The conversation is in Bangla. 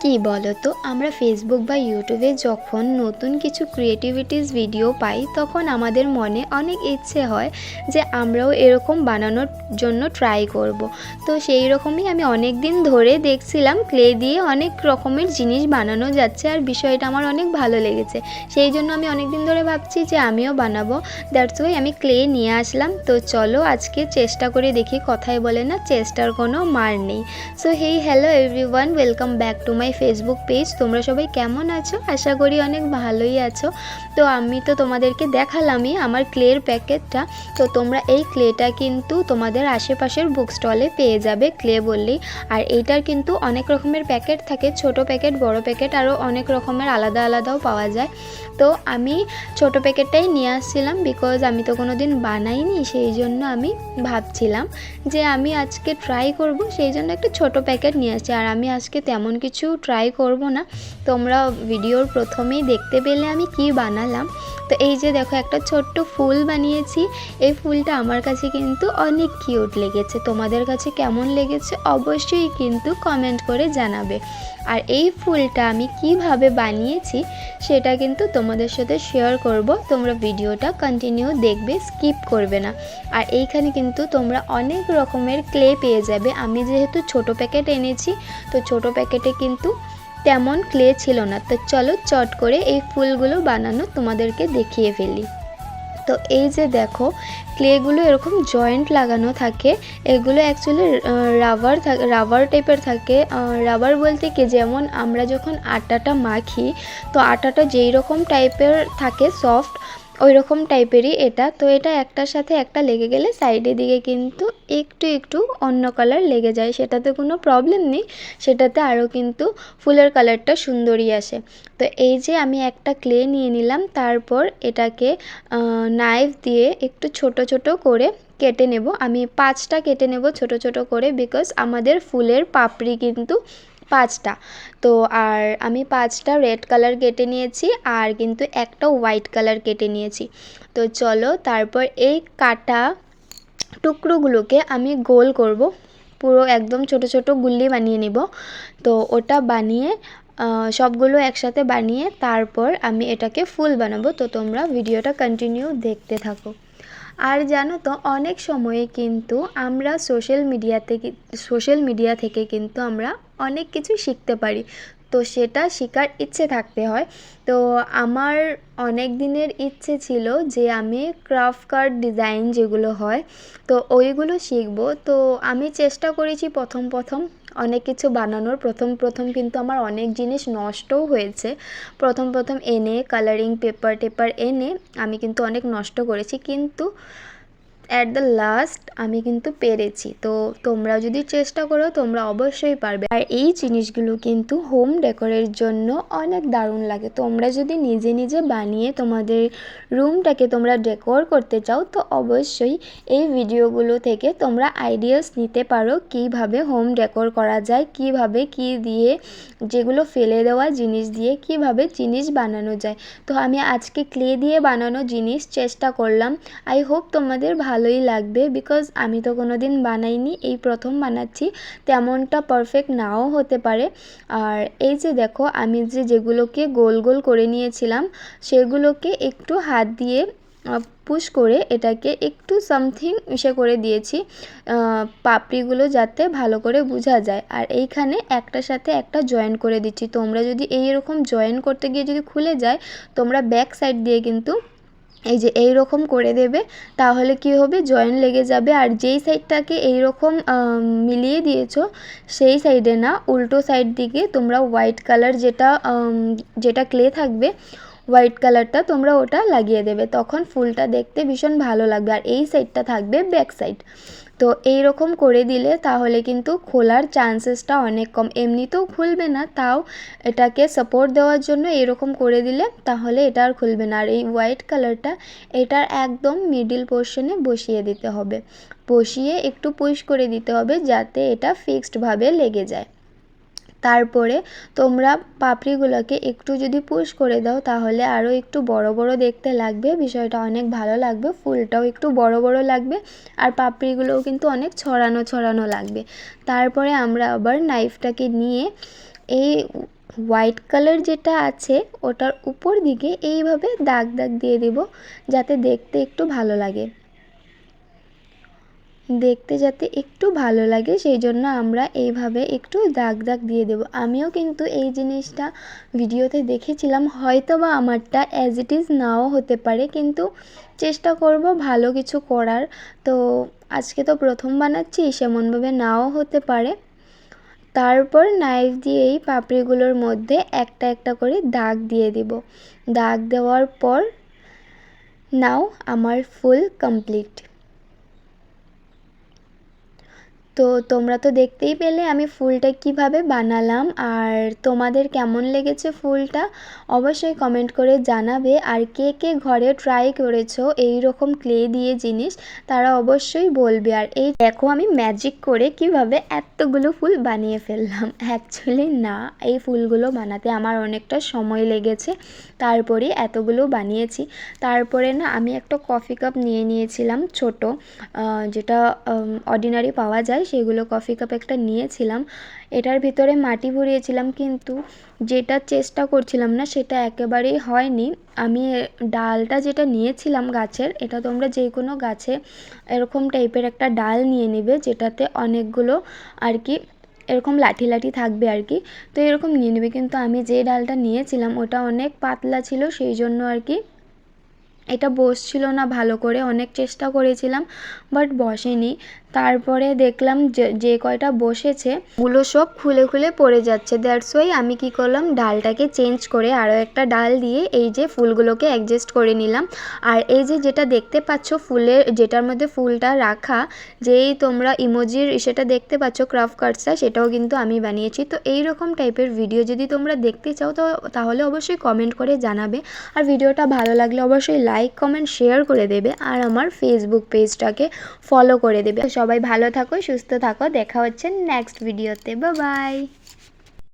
কি বলো তো, আমরা ফেসবুক বা ইউটিউবে যখন নতুন কিছু ক্রিয়েটিভিটিস ভিডিও পাই তখন আমাদের মনে অনেক ইচ্ছে হয় যে আমরাও এরকম বানানোর জন্য ট্রাই করব। তো সেই রকমই আমি অনেক দিন ধরে দেখছিলাম ক্লে দিয়ে অনেক রকমের জিনিস বানানো যাচ্ছে, আর বিষয়টা আমার অনেক ভালো লেগেছে। সেই জন্য আমি অনেক দিন ধরে ভাবছি যে আমিও বানাবো। দ্যাটস ওয়াই আমি ক্লে নিয়ে আসলাম। তো চলো আজকে চেষ্টা করে দেখি, কথায় বলে না চেষ্টার কোনো মার নেই। So hey hello everyone, welcome back to my Facebook page. তোমরা সবাই কেমন আছো? আশা করি অনেক ভালোই আছো। তো আমি তো তোমাদেরকে দেখালামই আমার ক্লের প্যাকেটটা। তো তোমরা এই ক্লেটা কিন্তু তোমাদের আশেপাশের বুক স্টলে পেয়ে যাবে ক্লে বললেই। আর এইটার কিন্তু অনেক রকমের প্যাকেট থাকে, ছোট প্যাকেট, বড় প্যাকেট, আরও অনেক রকমের আলাদা আলাদাও পাওয়া যায়। তো আমি ছোট প্যাকেটটাই নিয়ে আসছিলাম বিকজ আমি তো কোনো দিন বানাইনি, সেই জন্য আমি ভাবছিলাম যে আমি আজকে ট্রাই করব, সেই জন্য একটা ছোট প্যাকেট নিয়ে আসছি। আর আমি আজকে তেমন কিছু ট্রাই করব না, তোমরা ভিডিওর প্রথমেই দেখতে পেলে আমি কি বানালাম। তো এই যে দেখো, একটা ছোট্ট ফুল বানিয়েছি। এই ফুলটা আমার কাছে কিন্তু অনেক কিউট লেগেছে। তোমাদের কাছে কেমন লেগেছে অবশ্যই কিন্তু কমেন্ট করে জানাবে। আর এই ফুলটা আমি কিভাবে বানিয়েছি সেটা কিন্তু তোমাদের সাথে শেয়ার করব। তোমরা ভিডিওটা কন্টিনিউ দেখবে, স্কিপ করবে না। আর এইখানে কিন্তু তোমরা অনেক রকমের ক্লে পেয়ে যাবে। আমি যেহেতু ছোট প্যাকেট এনেছি, তো ছোট প্যাকেটে কিন্তু তেমন ক্লে ছিল না। তো চলো চট করে এই ফুলগুলো বানানো তোমাদেরকে দেখিয়ে ফেলি। তো এই যে দেখো, ক্লেগুলো এরকম জয়েন্ট লাগানো থাকে। এগুলো অ্যাকচুয়ালি রাবার টাইপের থাকে। রাবার বলতে কি, যেমন আমরা যখন আটাটা মাখি, তো আটাটা যেই রকম টাইপের থাকে সফট, ওই রকম টাইপেরই এটা। তো এটা একটার সাথে একটা লেগে গেলে সাইডের দিকে কিন্তু একটু একটু অন্য কালার লেগে যায়, সেটাতে কোনো প্রবলেম নেই। সেটাতে আরও কিন্তু ফুলের কালারটা সুন্দরই আসে। তো এই যে আমি একটা ক্লে নিয়ে নিলাম, তারপর এটাকে নাইফ দিয়ে একটু ছোট ছোট করে কেটে নেব। আমি 5টা কেটে নেব ছোট ছোট করে, বিকজ আমাদের ফুলের পাপড়ি কিন্তু 5টা। তো আর আমি 5টা রেড কালার কেটে নিয়েছি, আর কিন্তু একটা হোয়াইট কালার কেটে নিয়েছি। তো চলো তারপর এই কাটা টুকরোগুলোকে আমি গোল করব, পুরো একদম ছোট ছোট গুল্লি বানিয়ে নিব। তো ওটা বানিয়ে সবগুলো একসাথে বানিয়ে তারপর আমি এটাকে ফুল বানাবো। তো তোমরা ভিডিওটা কন্টিনিউ দেখতে থাকো। আর জানো তো, অনেক সময়ে কিন্তু আমরা সোশ্যাল মিডিয়া থেকে কিন্তু আমরা অনেক কিছু শিখতে পারি। তো সেটা শেখার ইচ্ছে থাকতে হয়। তো আমার অনেক দিনের ইচ্ছে ছিল যে আমি ক্রাফট কার্ড ডিজাইন যেগুলো হয়, তো ওইগুলো শিখবো। তো আমি চেষ্টা করেছি প্রথম প্রথম অনেক কিছু বানানোর। প্রথম কিন্তু আমার অনেক জিনিস নষ্টও হয়েছে। প্রথম এনে কালারিং পেপার টেপার এনে আমি কিন্তু অনেক নষ্ট করেছি, কিন্তু অ্যাট দ্য লাস্ট আমি কিন্তু পেরেছি। তো তোমরা যদি চেষ্টা করো তোমরা অবশ্যই পারবে। আর এই জিনিসগুলো কিন্তু হোম ডেকোরের জন্য অনেক দারুণ লাগে। তোমরা যদি নিজে নিজে বানিয়ে তোমাদের রুমটাকে তোমরা ডেকোর করতে চাও, তো অবশ্যই এই ভিডিওগুলো থেকে তোমরা আইডিয়াস নিতে পারো কিভাবে হোম ডেকোর করা যায়, কিভাবে কি দিয়ে, যেগুলো ফেলে দেওয়া জিনিস দিয়ে কিভাবে জিনিস বানানো যায়। তো আমি আজকে ক্লে দিয়ে বানানো জিনিস চেষ্টা করলাম। আই হোপ তোমাদের ভালোই লাগবে, বিকজ আমি তো কোনো দিন বানাইনি, এই প্রথম বানাচ্ছি। তেমনটা পারফেক্ট নাও হতে পারে। আর এই যে দেখো, আমি যেগুলোকে গোল গোল করে নিয়েছিলাম সেগুলোকে একটু হাত দিয়ে পুশ করে এটাকে একটু সামথিং ইসে করে দিয়েছি, পাপড়িগুলো যাতে ভালো করে বোঝা যায়। আর এইখানে একটার সাথে একটা জয়েন করে দিচ্ছি। তোমরা যদি এইরকম জয়েন করতে গিয়ে যদি খুলে যায়, তোমরা ব্যাক সাইড দিয়ে কিন্তু এই যে এই রকম করে দেবে, তাহলে কি হবে, জয়েন লেগে যাবে। আর যেই সাইডটাকে এই রকম মিলিয়ে দিয়েছো, সেই সাইডে না, উল্টো সাইড দিকে তোমরা হোয়াইট কালার যেটা ক্লে থাকবে, হোয়াইট কালারটা তোমরা ওটা লাগিয়ে দেবে, তখন ফুলটা দেখতে ভীষণ ভালো লাগবে। আর এই সাইডটা থাকবে ব্যাক সাইড। তো এই রকম করে দিলে তাহলে কিন্তু খোলার চান্সেসটা অনেক কম। এমনিতেও খুলবে না, তাও এটাকে সাপোর্ট দেওয়ার জন্য এরকম করে দিলে তাহলে এটা আর খুলবে না। আর এই হোয়াইট কালারটা এটার একদম মিডিল পোর্শনে বসিয়ে দিতে হবে, বসিয়ে একটু পুশ করে দিতে হবে যাতে এটা ফিক্সডভাবে লেগে যায়। তারপরে তোমরা পাপড়িগুলোকে একটু যদি পুশ করে দাও তাহলে আরও একটু বড় বড় দেখতে লাগবে, বিষয়টা অনেক ভালো লাগবে, ফুলটাও একটু বড় বড় লাগবে, আর পাপড়িগুলোও কিন্তু অনেক ছড়ানো ছড়ানো লাগবে। তারপরে আমরা আবার নাইফটাকে নিয়ে এই হোয়াইট কালার যেটা আছে ওটার উপর দিকে এইভাবে দাগ দাগ দিয়ে দিব, যাতে দেখতে একটু ভালো লাগে। সেই জন্য আমরা এইভাবে একটু দাগ দাগ দিয়ে দেব। আমিও কিন্তু এই জিনিসটা ভিডিওতে দেখেছিলাম, হয়তো বা আমারটা অ্যাজ ইট ইজ নাও হতে পারে, কিন্তু চেষ্টা করব ভালো কিছু করার। তো আজকে তো প্রথম বানাচ্ছি, সেমনভাবে নাও হতে পারে। তারপর নাইফ দিয়ে এই পাপড়িগুলোর মধ্যে একটা একটা করে দাগ দিয়ে দিব। দাগ দেওয়ার পর নাও আমার ফুল কমপ্লিট। তো তোমরা তো দেখতেই পেলে আমি ফুলটা কিভাবে বানালাম, আর তোমাদের কেমন লেগেছে ফুলটা অবশ্যই কমেন্ট করে জানাবে। আর কে কে ঘরে ট্রাই করেছো এই রকম ক্লে দিয়ে জিনিস, তারা অবশ্যই বলবে। আর এই দেখো আমি ম্যাজিক করে কিভাবে এতগুলো ফুল বানিয়ে ফেললাম। অ্যাকচুয়ালি না, এই ফুলগুলো বানাতে আমার অনেকটা সময় লেগেছে, তারপরে এতগুলো বানিয়েছি। তারপরে না আমি একটা কফি কাপ নিয়ে নিয়েছিলাম ছোট, যেটা অর্ডিনারি পাওয়া যায়, সেগুলো কফি কাপ একটা নিয়েছিলাম। এটার ভিতরে মাটি ভরিয়েছিলাম, কিন্তু যেটা চেষ্টা করছিলাম না সেটা একেবারেই হয়নি। আমি ডালটা যেটা নিয়েছিলাম গাছের, এটা তোমরা যে কোনো গাছে এরকম টাইপের একটা ডাল নিয়ে নেবে, যেটাতে অনেকগুলো আর কি এরকম লাঠি লাঠি থাকবে আর কি। তো এরকম নিয়ে নেবে, কিন্তু আমি যে ডালটা নিয়েছিলাম ওটা অনেক পাতলা ছিল, সেই জন্য আর কি এটা বসছিল না ভালো করে। অনেক চেষ্টা করেছিলাম বাট বসেনি। তারপরে দেখলাম যে কয়টা বসেছে ওগুলো সব খুলে খুলে পড়ে যাচ্ছে। দ্যাটস ওয়াই আমি কি করলাম, ডালটাকে চেঞ্জ করে আরও একটা ডাল দিয়ে এই যে ফুলগুলোকে অ্যাডজাস্ট করে নিলাম। আর এই যে যেটা দেখতে পাচ্ছ ফুলের, যেটার মধ্যে ফুলটা রাখা, যেই তোমরা ইমোজির সেটা দেখতে পাচ্ছ ক্রাফট কার্ডসটা, সেটাও কিন্তু আমি বানিয়েছি। তো এই রকম টাইপের ভিডিও যদি তোমরা দেখতে চাও তো তাহলে অবশ্যই কমেন্ট করে জানাবে। আর ভিডিওটা ভালো লাগলে অবশ্যই লাইক কমেন্ট শেয়ার করে দেবে, আর আমার ফেসবুক পেজটাকে ফলো করে দেবে। সবাই ভালো থাকো, সুস্থ থাকো, দেখা হচ্ছে নেক্সট ভিডিওতে। Bye bye.